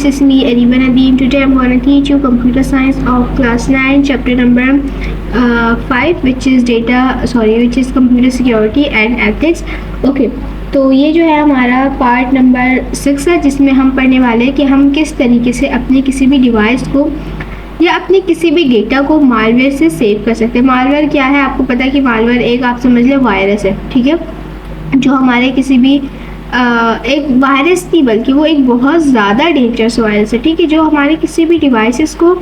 this is me Ariba Nadeem. Today I'm going to teach you computer science of class 9 chapter number 5 which is computer security and ethics. Okay, तो ये जो है हमारा part number 6 है जिसमें हम पढ़ने वाले हैं कि हम किस तरीके से अपने किसी भी डिवाइस को या अपने किसी भी डेटा को मालवेयर से सेव कर सकते हैं। मालवेयर क्या है, आपको पता है कि मालवेयर एक आप समझ लें वायरस है, ठीक है, जो हमारे किसी भी एक वायरस नहीं बल्कि वो एक बहुत ज़्यादा डेंजरस वायरस है, ठीक है, जो हमारे किसी भी डिवाइसेस को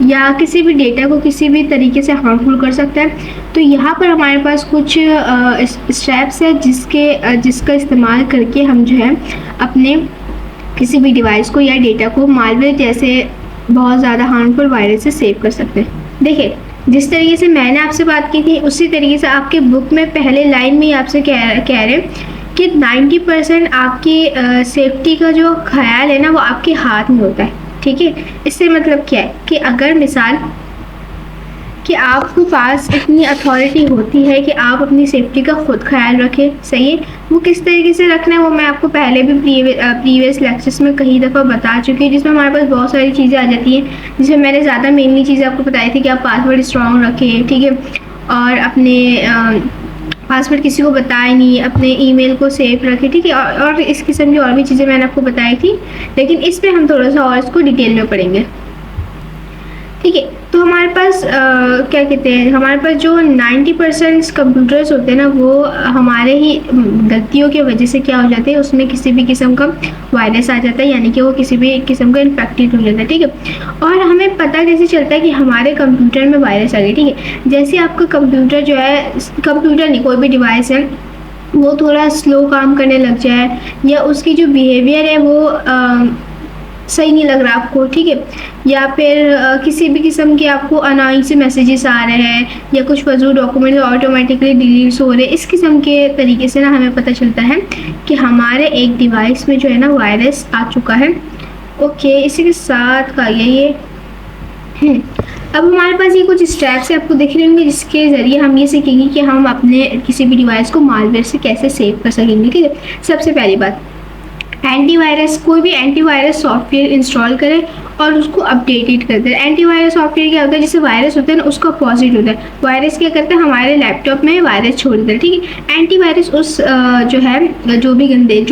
या किसी भी डेटा को किसी भी तरीके से हार्मफुल कर सकता है। तो यहाँ पर हमारे पास कुछ स्टेप्स है जिसका इस्तेमाल करके हम जो है अपने किसी भी डिवाइस को या डेटा को मालवेयर जैसे बहुत ज़्यादा हार्मफुल वायरस से सेव कर सकते हैं। देखिए, जिस तरीके से मैंने आपसे बात की थी उसी तरीके से आपके बुक में पहले लाइन में ही आपसे कह रहे हैं कि 90% आपकी सेफ्टी का जो ख्याल है ना वो आपके हाथ में होता है, ठीक है। इससे मतलब क्या है कि अगर मिसाल कि आपके पास इतनी अथॉरिटी होती है कि आप अपनी सेफ्टी का खुद ख्याल रखें, सही है। वो किस तरीके से रखना है वो मैं आपको पहले भी प्रीवियस लेक्चर्स में कई दफ़ा बता चुकी हूँ, जिसमें हमारे पास बहुत सारी चीज़ें आ जाती हैं, जिसमें मैंने ज़्यादा मेनली चीज़ें आपको बताई थी कि आप पासवर्ड स्ट्रॉन्ग रखें, ठीक है, और अपने पासवर्ड किसी को बताए नहीं, अपने ईमेल को सेफ रखें, ठीक है, और इस किस्म की और भी चीज़ें मैंने आपको बताई थी, लेकिन इस पर हम थोड़ा सा और इसको डिटेल में पढ़ेंगे, ठीक है। तो हमारे पास क्या कहते हैं, हमारे पास जो 90% कंप्यूटर्स होते हैं ना वो हमारे ही गलतियों की वजह से क्या हो जाते हैं, उसमें किसी भी किस्म का वायरस आ जाता है, यानी कि वो किसी भी किस्म का इन्फेक्टेड हो जाता है, ठीक है। और हमें पता कैसे चलता है कि हमारे कंप्यूटर में वायरस आ गया, ठीक है। जैसे आपका कंप्यूटर जो है, कंप्यूटर नहीं कोई भी डिवाइस है, वो थोड़ा स्लो काम करने लग जाए या उसकी जो बिहेवियर है वो सही नहीं लग रहा आपको, ठीक है, या फिर किसी भी किस्म के आपको अनाइंग से मैसेजेस आ रहे हैं या कुछ फजूल डॉक्यूमेंट ऑटोमेटिकली डिलीट हो रहे हैं, इस किस्म के तरीके से ना हमें पता चलता है कि हमारे एक डिवाइस में जो है ना वायरस आ चुका है। ओके, इसी के साथ का ये अब हमारे पास ये कुछ स्टेप्स है आपको दिख रहे होंगे जिसके ज़रिए हम ये सीखेंगे कि हम अपने किसी भी डिवाइस को मालवेयर से कैसे सेव कर सकेंगे, ठीक है। सबसे पहली बात, एंटीवायरस, कोई भी एंटीवायरस सॉफ्टवेयर इंस्टॉल करें और उसको अपडेटेड करते हैं। एंटीवायरस सॉफ्टवेयर क्या होता है, जैसे वायरस होता है ना उसका अपोजिट होता है। वायरस क्या करता है, हमारे लैपटॉप में वायरस छोड़ देता है, ठीक है। एंटीवायरस उस जो है जो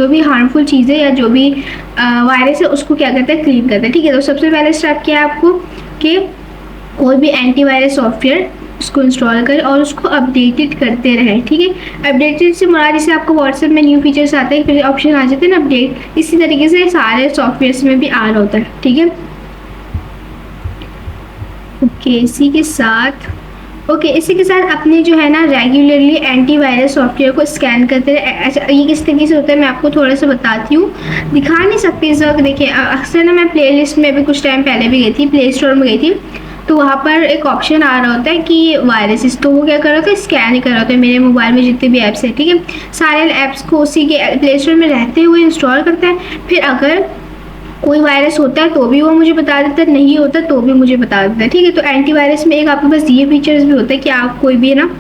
भी हार्मफुल चीज़ें या जो भी वायरस है उसको क्या करता है, क्लीन करता है, ठीक है। तो सबसे पहले स्टेप क्या है आपको कि कोई भी एंटीवायरस सॉफ्टवेयर उसको इंस्टॉल करें और उसको अपडेटेड करते रहें, ठीक है। अपडेटेड से मुराद जैसे आपको व्हाट्सएप में न्यू फीचर्स आते हैं, फिर ऑप्शन आ जाते हैं ना अपडेट, इसी तरीके से सारे सॉफ्टवेयर्स में भी आ रहा होता है, ठीक है। ओके, इसी के साथ अपने जो है ना रेगुलरली एंटीवायरस सॉफ्टवेयर को स्कैन करते रहे। अच्छा, ये किस तरीके से होता है मैं आपको थोड़ा सा बताती हूँ, दिखा नहीं सकती इस वक्त। देखिए, अक्सर ना मैं प्ले लिस्ट में भी कुछ टाइम पहले भी गई थी, प्ले स्टोर में गई थी, तो वहाँ पर एक ऑप्शन आ रहा होता है कि वायरसेस, तो वो क्या कर रहा होता है, स्कैन ही कर रहा होता है मेरे मोबाइल में जितने भी ऐप्स हैं, ठीक है, सारे ऐप्स को उसी के प्ले स्टोर में रहते हुए इंस्टॉल करता है। फिर अगर कोई वायरस होता है तो भी वो मुझे बता देता है, नहीं होता तो भी मुझे बता देता है, ठीक है। तो एंटीवायरस में एक आपके पास ये फीचर्स भी होता है कि आप कोई भी ना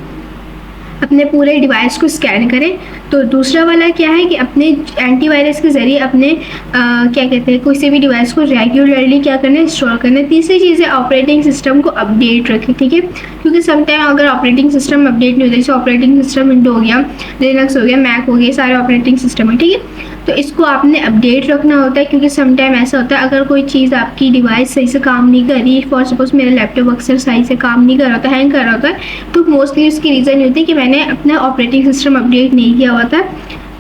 अपने पूरे डिवाइस को स्कैन करें। तो दूसरा वाला क्या है कि अपने एंटीवायरस के ज़रिए अपने क्या कहते हैं किसी भी डिवाइस को रेगुलरली क्या करना, इंस्टॉल करना। तीसरी चीज़ है ऑपरेटिंग सिस्टम को अपडेट रखें, ठीक है, क्योंकि समटाइम अगर ऑपरेटिंग सिस्टम अपडेट नहीं होता, जैसे ऑपरेटिंग सिस्टम विंडो हो गया, लिनक्स हो गया, मैक हो गया, सारे ऑपरेटिंग सिस्टम है, ठीक है, तो इसको आपने अपडेट रखना होता है, क्योंकि समटाइम ऐसा होता है अगर कोई चीज़ आपकी डिवाइस सही से काम नहीं कर रही, फॉर सपोज मेरा लैपटॉप अक्सर सही से काम नहीं कर रहा होता, हैंग कर रहा होता है, तो मोस्टली उसकी रीज़न ये होती है कि मैंने अपना ऑपरेटिंग सिस्टम अपडेट नहीं किया होता,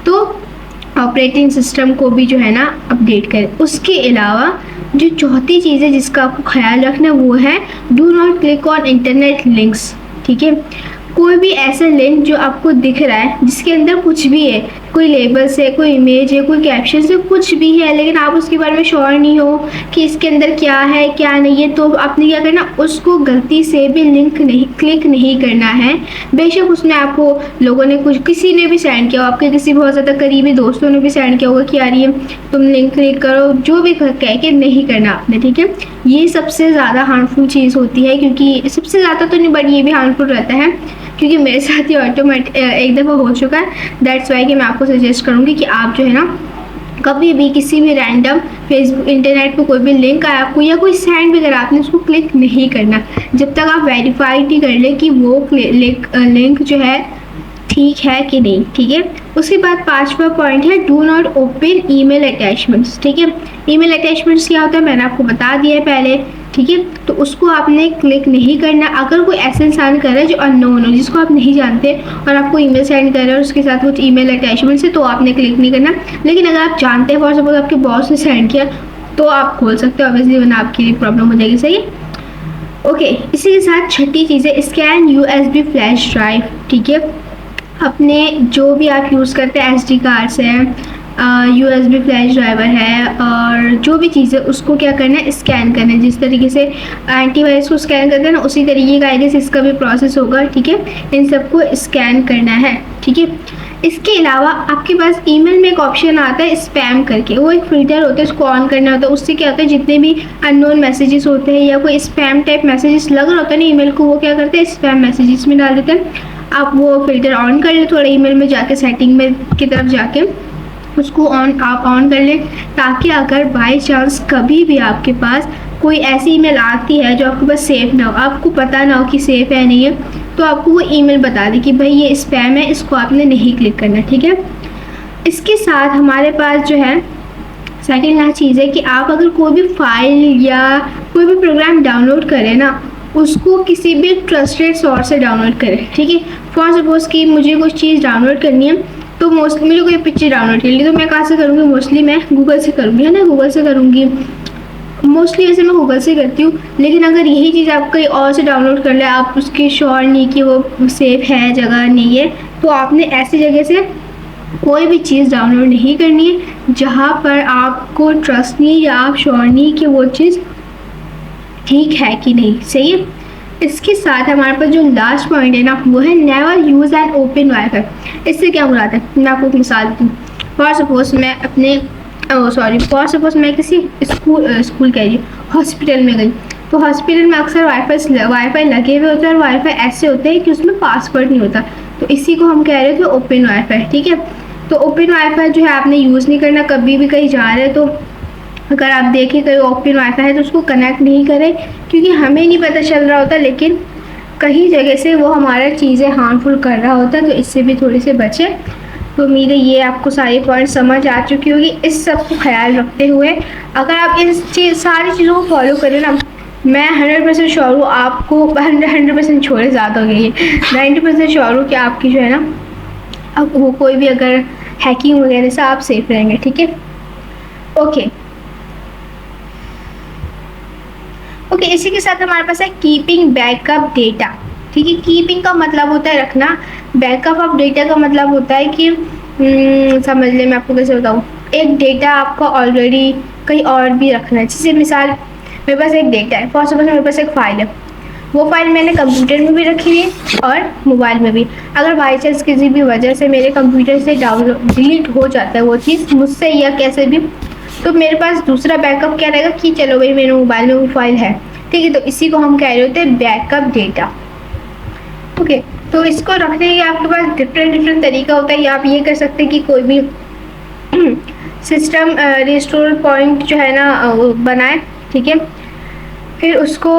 तो ऑपरेटिंग सिस्टम को भी जो है ना अपडेट करें। उसके अलावा जो चौथी चीज़ है जिसका आपको ख्याल रखना वो है do not click on internet links, ठीक है। कोई भी ऐसा लिंक जो आपको दिख रहा है जिसके अंदर कुछ भी है, कोई लेबल्स है, कोई इमेज है, कोई कैप्शन है, कुछ भी है, लेकिन आप उसके बारे में श्योर नहीं हो कि इसके अंदर क्या है क्या नहीं है, तो आपने क्या करना, उसको गलती से भी क्लिक नहीं करना है। बेशक उसमें आपको लोगों ने किसी ने भी सेंड किया हो, आपके किसी बहुत ज़्यादा करीबी दोस्तों ने भी सेंड किया होगा कि यार ये तुम लिंक क्लिक करो, जो भी कह के नहीं करना आपने, ठीक है। ये सबसे ज़्यादा हार्मफुल चीज़ होती है, क्योंकि सबसे ज़्यादा तो नहीं बट ये भी हार्मफुल रहता है, क्योंकि मेरे साथ ये ऑटोमेटिक एक दफ़ा हो चुका है। दैट्स वाई कि मैं आपको सजेस्ट करूँगी कि आप जो है ना कभी भी किसी भी रैंडम फेसबुक इंटरनेट पे कोई भी लिंक आया आपको या कोई सेंड वगैरह आपने उसको क्लिक नहीं करना जब तक आप वेरीफाई नहीं कर ले कि वो लिंक जो है ठीक है कि नहीं। ठीक है, उसके बाद 5वां पॉइंट है do not open email attachments. ठीक है, ईमेल अटैचमेंट्स क्या होता है मैंने आपको बता दिया है पहले। ठीक है, तो उसको आपने क्लिक नहीं करना। अगर कोई ऐसा इंसान कर रहा है जो अननोन हो, जिसको आप नहीं जानते और आपको ईमेल सेंड कर रहा है और उसके साथ कुछ ईमेल अटैचमेंट्स है, तो आपने क्लिक नहीं करना। लेकिन अगर आप जानते हैं, फॉर सपोज आपके बॉस ने सेंड किया, तो आप खोल सकते हो, ऑब्वियसली वरना आपके लिए प्रॉब्लम हो जाएगी। सही है, ओके। इसी के साथ छठी चीज़ है स्कैन यूएसबी फ्लैश ड्राइव। ठीक है, अपने जो भी आप यूज़ करते हैं SD कार्ड्स हैं, USB फ्लैश ड्राइवर है और जो भी चीज़ है उसको क्या करना है, स्कैन करना है। जिस तरीके से एंटीवायरस को स्कैन करते हैं ना, उसी तरीके का आई गेस इसका भी प्रोसेस होगा। ठीक है, इन सबको स्कैन करना है। ठीक है, इसके अलावा आपके पास ईमेल में एक ऑप्शन आता है स्पैम करके, वो एक फिल्टर होता है, उसको ऑन करना होता है। उससे क्या होता है, जितने भी अननोन मैसेजेस होते हैं या कोई स्पैम टाइप मैसेजेस लग रहा होता है ना ईमेल को, वो क्या करते हैं, स्पैम मैसेजेस में डाल देते हैं। आप वो फिल्टर ऑन कर ले, थोड़ा ईमेल में जाके सेटिंग में की तरफ जाके उसको आप ऑन कर लें, ताकि अगर बाय चांस कभी भी आपके पास कोई ऐसी ईमेल आती है जो आपके पास सेफ ना हो, आपको पता ना हो कि सेफ है नहीं है, तो आपको वो ईमेल बता दे कि भाई ये स्पैम है, इसको आपने नहीं क्लिक करना। ठीक है, इसके साथ हमारे पास जो है सेकेंड लास्ट चीज़ है कि आप अगर कोई भी फाइल या कोई भी प्रोग्राम डाउनलोड करें ना, उसको किसी भी ट्रस्टेड सोर्स से डाउनलोड करें। ठीक है, फॉर सपोज कि मुझे कुछ चीज़ डाउनलोड करनी है, तो मोस्टली मुझे कोई पिक्चर डाउनलोड करनी है, तो मैं कहाँ से करूँगी, मोस्टली मैं गूगल से करूँगी, है ना, गूगल से करूँगी। मोस्टली वैसे मैं गूगल से करती हूँ, लेकिन अगर यही चीज़ आप कहीं और से डाउनलोड कर ले, आप उसके श्योर नहीं कि वो सेफ है जगह नहीं है, तो आपने ऐसी जगह से कोई भी चीज़ डाउनलोड नहीं करनी है जहाँ पर आपको ट्रस्ट नहीं या आप श्योर नहीं कि वो चीज़ ठीक है कि नहीं। सही है, इसके साथ हमारे पास जो लास्ट पॉइंट है ना, वो है never use an open wifi. इससे क्या मुराद है, मैं आपको एक मिसाल देती हूँ। फॉर सपोज मैं फॉर सपोज मैं किसी स्कूल कह रही हूँ, हॉस्पिटल में गई, तो हॉस्पिटल में अक्सर वाईफाई लगे हुए होते हैं और वाईफाई ऐसे होते हैं कि उसमें पासवर्ड नहीं होता, तो इसी को हम कह रहे थे ओपन वाईफाई। ठीक है, तो ओपन वाईफाई जो है आपने यूज़ नहीं करना। कभी भी कहीं जा रहे हैं तो अगर आप देखें कोई ओपन वाईफाई है तो उसको कनेक्ट नहीं करें, क्योंकि हमें नहीं पता चल रहा होता, लेकिन कहीं जगह से वो हमारा चीज़ें हार्मफुल कर रहा होता है, तो इससे भी थोड़ी से बचें। तो उम्मीद है ये आपको सारे पॉइंट समझ आ चुकी होगी। इस सब को ख्याल रखते हुए अगर आप इन सारी चीज़ों को फॉलो करें ना, मैं 100% श्योर हूँ आपको, 100% छोड़े ज़्यादा हो गई है, 90% श्योर हूँ कि आपकी जो है ना, अब वो कोई भी अगर हैकिंग वगैरह से आप सेफ रहेंगे। ठीक है, ओके। इसी के साथ हमारे पास है कीपिंग बैकअप डेटा। ठीक है, कीपिंग का मतलब होता है रखना, बैकअप ऑफ डेटा का मतलब होता है कि समझ ले, मैं आपको कैसे बताऊँ, एक डेटा आपको ऑलरेडी कहीं और भी रखना है। जैसे मिसाल, मेरे पास एक डेटा है, फॉर सपोज मेरे पास एक फ़ाइल है, वो फाइल मैंने कंप्यूटर में भी रखी हुई है और मोबाइल में भी। अगर बाई चांस किसी भी वजह से मेरे कंप्यूटर से डिलीट हो जाता है वो चीज़ मुझसे या कैसे भी, तो मेरे पास दूसरा बैकअप क्या रहेगा कि चलो भाई मेरे मोबाइल में वो फाइल है। ठीक है, तो इसी को हम कह रहे होते हैं बैकअप डेटा। ओके, तो इसको रखने के आपके पास डिफरेंट तरीका होता है, या आप ये कर सकते हैं कि कोई भी सिस्टम रिस्टोर पॉइंट जो है ना बनाए। ठीक है, फिर उसको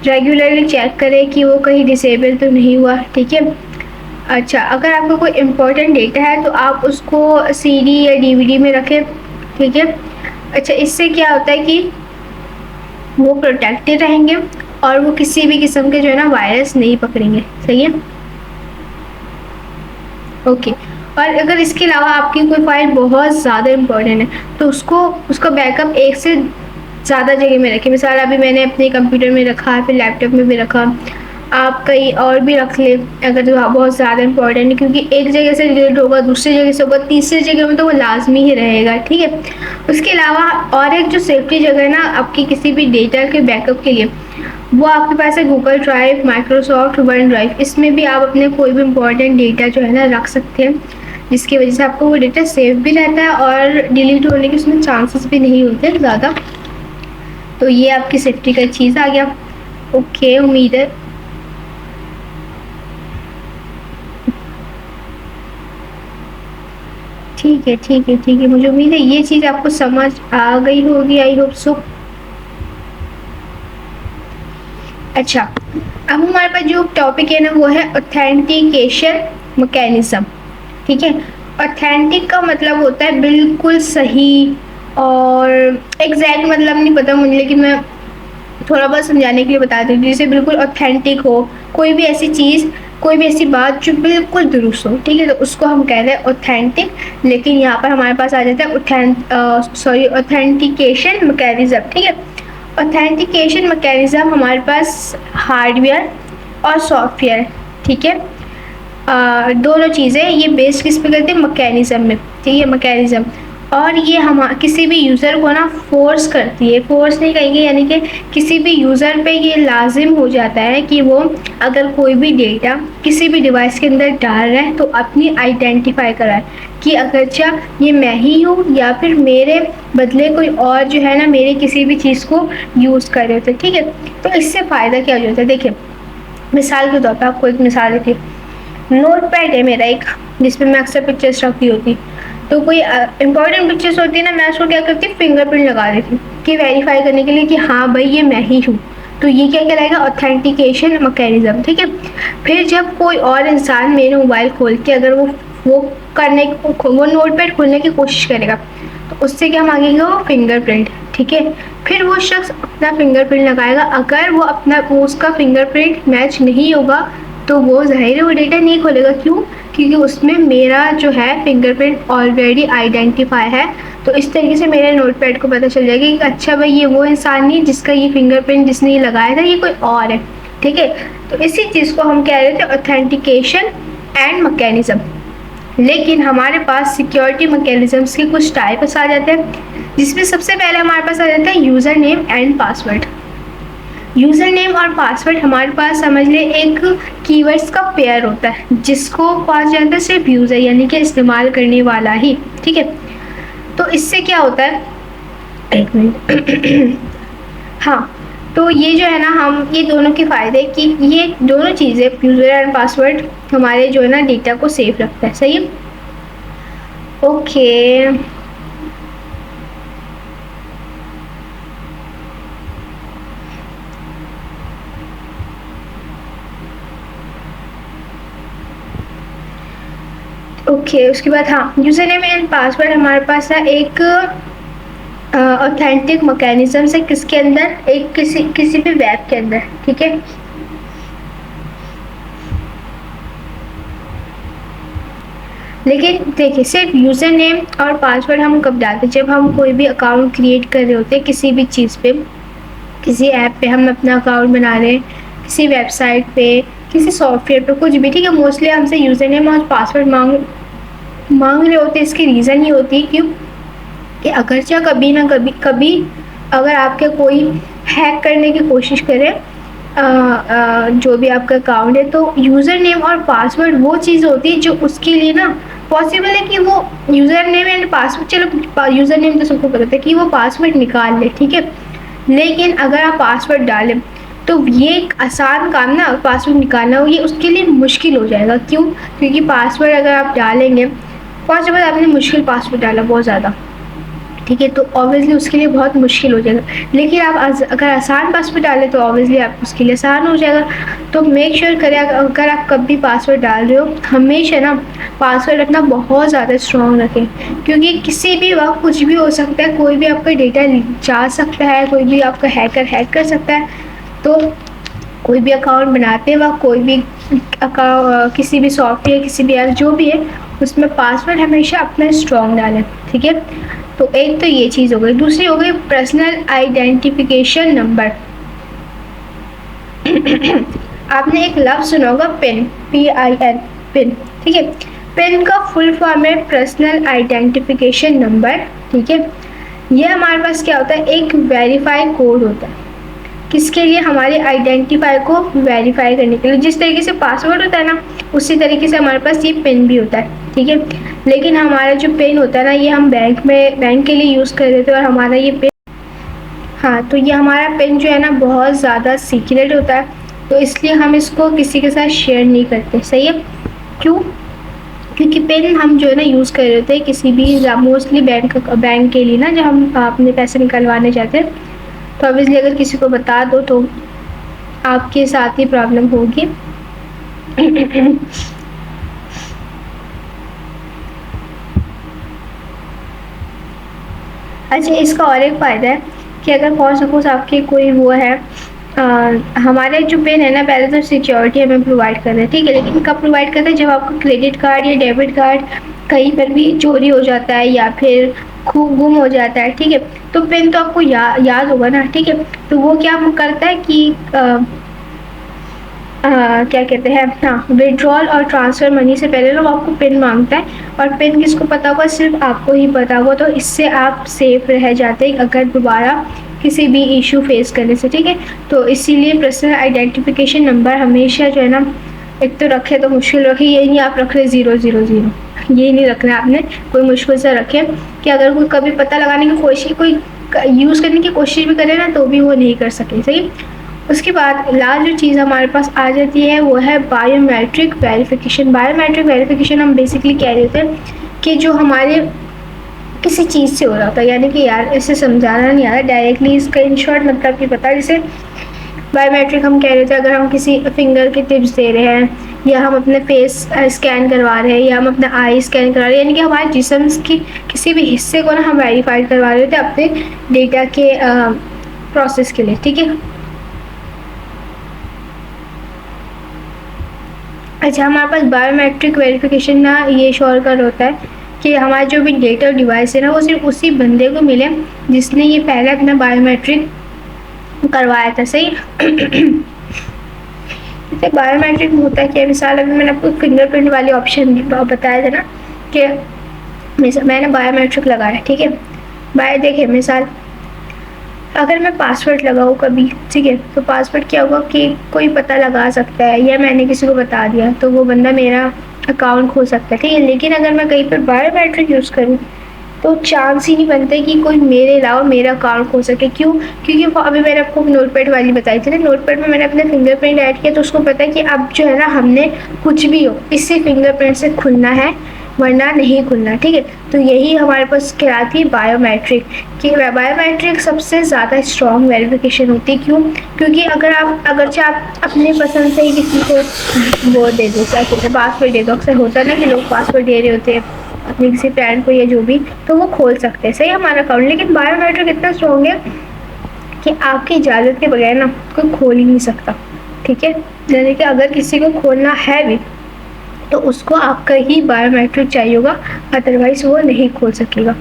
रेगुलरली चेक करें कि वो कहीं डिसेबल तो नहीं हुआ। ठीक है, अच्छा, अगर आपका कोई इम्पोर्टेंट डेटा है तो आप उसको CD या DVD में रखें। ठीक है, अच्छा, इससे क्या होता है कि वो प्रोटेक्टेड रहेंगे और वो किसी भी किस्म के जो है ना वायरस नहीं पकड़ेंगे। सही है, ओके। और अगर इसके अलावा आपकी कोई फाइल बहुत ज़्यादा इम्पोर्टेंट है तो उसका बैकअप एक से ज़्यादा जगह में रखें। मिसाल अभी मैंने अपने कंप्यूटर में रखा, फिर लैपटॉप में भी रखा, आप कहीं और भी रख ले अगर तो बहुत ज़्यादा इंपॉर्टेंट है, क्योंकि एक जगह से डिलीट होगा, दूसरी जगह से होगा, तीसरी जगह में तो वो लाजमी ही रहेगा। ठीक है, उसके अलावा और एक जो सेफ्टी जगह है ना आपकी किसी भी डेटा के बैकअप के लिए, वो आपके पास है Google drive, Microsoft one drive. इसमें भी आप अपने कोई भी इम्पोर्टेंट डेटा जो है ना रख सकते हैं, जिसकी वजह से आपको वो डेटा सेफ भी रहता है और डिलीट होने के उसमें चांसेस भी नहीं होते ज़्यादा। तो ये आपकी सेफ्टी का चीज़ आ गया। ओके, उम्मीद है ठीक है ठीक है ठीक है, मुझे उम्मीद है ये चीज़ आपको समझ आ गई होगी, आई होप सो। अच्छा, अब हमारे पास जो टॉपिक है ना वो है ऑथेंटिकेशन मैकेनिज्म। ठीक है, ऑथेंटिक का मतलब होता है बिल्कुल सही, और एग्जैक्ट मतलब नहीं पता मुझे, लेकिन मैं थोड़ा बहुत समझाने के लिए बता देती हूँ। जैसे बिल्कुल ऑथेंटिक हो, कोई भी ऐसी चीज़, कोई भी ऐसी बात जो बिल्कुल दुरुस्त हो, ठीक है, तो उसको हम कह रहे हैं ऑथेंटिक। लेकिन यहाँ पर हमारे पास आ जाता है ऑथेंटिकेशन मैकेनिज्म। ठीक है, ऑथेंटिकेशन मैकेनिज्म हमारे पास हार्डवेयर और सॉफ्टवेयर, ठीक है, दोनों चीज़ें ये बेस्ड किस पे करते हैं, मैकेनिज्म में। ठीक है, मैकेनिज्म, और ये हम किसी भी यूज़र को ना फोर्स करती है, फोर्स नहीं कहेंगे, यानी कि किसी भी यूज़र पे ये लाजिम हो जाता है कि वो अगर कोई भी डेटा किसी भी डिवाइस के अंदर डाल रहा है तो अपनी आइडेंटिफाई कराए कि अगरचा ये मैं ही हूँ या फिर मेरे बदले कोई और जो है ना मेरे किसी भी चीज़ को यूज़ कर रहे होते। ठीक है, तो इससे फ़ायदा क्या हो जाता है, देखिए मिसाल के तौर पर आपको एक मिसाल देती हूँ। नोट पैड है मेरा एक, जिसमें मैं अक्सर पिक्चर्स रखती होती, तो कोई इंपॉर्टेंट पिक्चर्स होती है ना, मैं उसको क्या करती हूँ, फिंगरप्रिंट लगा देती हूँ कि वेरीफाई करने के लिए कि हाँ भाई ये मैं ही हूँ। तो ये क्या कहलाएगा, ऑथेंटिकेशन मैकेनिज्म। ठीक है, फिर जब कोई और इंसान मेरे मोबाइल खोल के अगर वो करने वो नोट पैड खोलने की कोशिश करेगा तो उससे क्या मांगेगा, वो फिंगरप्रिंट। ठीक है, फिर वो शख्स अपना फिंगरप्रिंट लगाएगा, अगर वो उसका फिंगरप्रिंट मैच नहीं होगा तो वो ज़ाहिर है वो डेटा नहीं खोलेगा। क्यों, क्योंकि उसमें मेरा जो है फिंगरप्रिंट ऑलरेडी आइडेंटिफाई है। तो इस तरीके से मेरे नोटपैड को पता चल जाएगा कि अच्छा भाई ये वो इंसान नहीं जिसका ये फिंगरप्रिंट जिसने ये लगाया था, ये कोई और है। ठीक है, तो इसी चीज़ को हम कह रहे थे ऑथेंटिकेशन एंड मैकेनिज्म। लेकिन हमारे पास सिक्योरिटी मैकेनिज्म्स के कुछ टाइप्स आ जाते हैं, जिसमें सबसे पहले हमारे पास आ जाता है user name and password. User name और पासवर्ड हमारे पास समझ ले एक कीवर्ड्स का पेयर होता है, जिसको कहा जाता है सिर्फ यूज़र यानी कि इस्तेमाल करने वाला ही। ठीक है, तो इससे क्या होता है, एक मिनट हाँ, तो ये जो है ना, हम ये दोनों के फ़ायदे कि ये दोनों चीज़ें यूज़र एंड पासवर्ड हमारे जो है ना डेटा को सेफ रखता है। सही है, ओके। ओके, उसके बाद हाँ, यूज़र नेम एंड पासवर्ड हमारे पास है एक ऑथेंटिक मैकेनिज्म से, किसके अंदर, एक किसी भी वेब के अंदर। ठीक है, लेकिन देखिए सिर्फ यूज़र नेम और पासवर्ड हम कब डालते हैं, जब हम कोई भी अकाउंट क्रिएट कर रहे होते हैं किसी भी चीज़ पे, किसी ऐप पे हम अपना अकाउंट बना रहे हैं, किसी वेबसाइट पे, किसी सॉफ्टवेयर पे, कुछ भी। ठीक है, मोस्टली हमसे यूज़र नेम और पासवर्ड मांग रहे होते हैं। इसकी रीज़न ये होती है क्यों कि अगरचा कभी ना कभी अगर आपके कोई हैक करने की कोशिश करे जो भी आपका अकाउंट है, तो यूज़र नेम और पासवर्ड वो चीज़ होती है जो उसके लिए ना पॉसिबल है कि वो यूज़र नेम एंड पासवर्ड, चलो यूज़र नेम तो सबको पता है कि वो पासवर्ड निकाल ले। ठीक है, लेकिन अगर आप पासवर्ड डालें तो ये एक आसान काम ना, पासवर्ड निकालना हो ये उसके लिए मुश्किल हो जाएगा। क्यों, क्योंकि पासवर्ड अगर आप डालेंगे, फर्स्ट ऑफ ऑल आपने मुश्किल पासवर्ड डाला बहुत ज़्यादा, ठीक है, तो ऑब्वियसली उसके लिए बहुत मुश्किल हो जाएगा। लेकिन आप अगर आसान पासवर्ड डालें तो ऑब्वियसली आप उसके लिए आसान हो जाएगा। तो मेक श्योर करें अगर आप कभी पासवर्ड डाल रहे हो, हमेशा ना पासवर्ड अपना बहुत ज़्यादा स्ट्रॉन्ग रखें, क्योंकि किसी भी वक्त कुछ भी हो सकता है, कोई भी आपका डेटा जा सकता है, कोई भी आपका हैकर हैक कर सकता है। तो कोई भी अकाउंट बनाते वक्त, कोई भी किसी भी सॉफ्टवेयर, किसी भी ऐप जो भी है, उसमें पासवर्ड हमेशा अपना स्ट्रॉन्ग डालें। ठीक है, तो एक तो ये चीज़ हो गई। दूसरी हो गई पर्सनल आइडेंटिफिकेशन नंबर। आपने एक लफ्ज़ सुना होगा पिन, PIN, पिन। ठीक है, पिन का फुल फॉर्म है पर्सनल आइडेंटिफिकेशन नंबर। ठीक है, ये हमारे पास क्या होता है, एक वेरीफाई कोड होता है, किसके लिए, हमारे आइडेंटिफाई को वेरीफाई करने के लिए। जिस तरीके से पासवर्ड होता है ना, उसी तरीके से हमारे पास ये पिन भी होता है। ठीक है, लेकिन हमारा जो पिन होता है ना, ये हम बैंक के लिए यूज़ कर देते हैं, और हमारा ये पिन, हाँ, तो ये हमारा पिन जो है ना बहुत ज़्यादा सीक्रेट होता है, तो इसलिए हम इसको किसी के साथ शेयर नहीं करते। सही है, क्यों, क्योंकि पेन हम जो है ना यूज़ कर रहे होते हैं किसी भी मोस्टली बैंक के लिए ना, जब हम अपने पैसे निकलवाने जाते हैं, तो ऑब्वियसली अगर किसी को बता दो तो आपके साथ ही प्रॉब्लम होगी। अच्छा, इसका और एक फ़ायदा है कि अगर फॉर सपोज आपके कोई वो है, हमारे जो पेन है ना, पहले तो सिक्योरिटी हमें प्रोवाइड कर रहे हैं, ठीक है, लेकिन कब प्रोवाइड करते हैं, जब आपका क्रेडिट कार्ड या डेबिट कार्ड कहीं पर भी चोरी हो जाता है या फिर खूब गुम हो जाता है, ठीक है, तो पेन तो आपको याद होगा ना, ठीक है, तो वो क्या करता है कि क्या कहते हैं, हाँ, विड्रॉल और ट्रांसफ़र मनी से पहले ना वो आपको पिन मांगता है, और पिन किसको पता होगा, सिर्फ आपको ही पता होगा, तो इससे आप सेफ रह जाते हैं अगर दोबारा किसी भी इशू फेस करने से, ठीक है। तो इसीलिए पर्सनल आइडेंटिफिकेशन नंबर हमेशा जो है ना, एक तो रखे तो मुश्किल रखे, ये नहीं आप रख रहे 000, ये नहीं रखना आपने, कोई मुश्किल से रखें कि अगर कोई कभी पता लगाने की कोशिश, कोई यूज़ करने की कोशिश भी करे ना, तो भी वो नहीं कर सके, सही। उसके बाद लास्ट जो चीज़ हमारे पास आ जाती है वो है बायोमेट्रिक वेरिफिकेशन। बायोमेट्रिक वेरिफिकेशन हम बेसिकली कह रहे थे कि जो हमारे किसी चीज़ से हो रहा था, यानी कि यार इसे समझाना नहीं आ रहा डायरेक्टली, इसका इन शॉर्ट मतलब नहीं पता। जैसे बायोमेट्रिक हम कह रहे थे, अगर हम किसी फिंगर के टिप्स दे रहे हैं, या हम अपने फेस स्कैन करवा रहे हैं, या हम अपना आई स्कैन करवा रहे हैं, यानी कि हमारे जिस्म की किसी भी हिस्से को ना हम वेरीफाइड करवा रहे थे अपने डेटा के प्रोसेस के लिए, ठीक है। अच्छा, हमारे पास बायोमेट्रिक वेरिफिकेशन ना ये श्योर कर होता है कि हमारा जो भी डेटा डिवाइस है ना, वो सिर्फ उसी बंदे को मिले जिसने ये पहले अपना बायोमेट्रिक करवाया था, सही। जैसे बायोमेट्रिक में होता है कि मिसाल अभी मैंने आपको फिंगरप्रिंट वाली ऑप्शन बताया था ना कि मैंने बायोमेट्रिक लगाया, ठीक है, देखिए मिसाल अगर मैं पासवर्ड लगाऊँ कभी, ठीक है, तो पासवर्ड क्या होगा कि कोई पता लगा सकता है, या मैंने किसी को बता दिया तो वो बंदा मेरा अकाउंट खो सकता है, ठीक है। लेकिन अगर मैं कहीं पर बायोमेट्रिक यूज़ करूँ तो चांस ही नहीं बनते कि कोई मेरे अलावा मेरा अकाउंट खो सके। क्यों? क्योंकि वो अभी मैंने आपको नोटपैड वाली बताई थी ना, नोटपैड में मैंने अपने फिंगरप्रिंट ऐड किया, तो उसको पता है कि अब जो है ना, हमने कुछ भी हो इससे फिंगरप्रिंट से खुलना है, वरना नहीं खुलना, ठीक है। तो यही हमारे पास कहलाती है बायोमेट्रिक, कि बायोमेट्रिक सबसे ज़्यादा स्ट्रॉन्ग वेरिफिकेशन होती है। क्यों? क्योंकि अगरचे आप अपने पसंद से ही किसी को वो दे दो, क्या कहते हैं, पासवर्ड दे दो, अक्सर होता है ना कि लोग पासवर्ड दे रहे होते हैं अपने किसी फ्रेंड को या जो भी, तो वो खोल सकते हैं, सही, हमारा अकाउंट। लेकिन बायोमेट्रिक इतना स्ट्रॉन्ग है कि आपकी इजाज़त के बगैर ना कोई खोल ही नहीं सकता, ठीक है। यानी कि अगर किसी को खोलना है भी तो उसको आपका ही बायोमेट्रिक चाहिए होगा, अदरवाइज़ वो नहीं खोल सकेगा।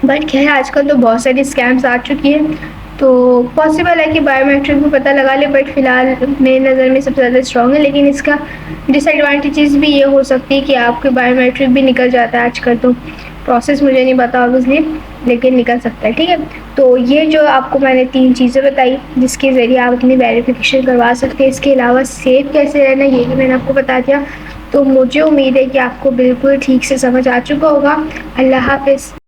बट खैर आजकल तो बहुत सारी स्कैम्स आ चुकी हैं, तो पॉसिबल है कि बायोमेट्रिक भी पता लगा ले, बट फ़िलहाल मेरी नज़र में सबसे ज़्यादा स्ट्रॉन्ग है। लेकिन इसका डिसएडवांटेजेस भी ये हो सकती है कि आपके बायोमेट्रिक भी निकल जाता है आजकल, तो प्रोसेस मुझे नहीं पता ऑब्वियसली, लेकिन निकल सकता है, ठीक है। तो ये जो आपको मैंने 3 चीज़ें बताई जिसके ज़रिए आप अपनी वेरिफिकेशन करवा सकते हैं। इसके अलावा सेफ कैसे रहना ये भी मैंने आपको बता दिया। तो मुझे उम्मीद है कि आपको बिल्कुल ठीक से समझ आ चुका होगा। अल्लाह हाफ़िज़।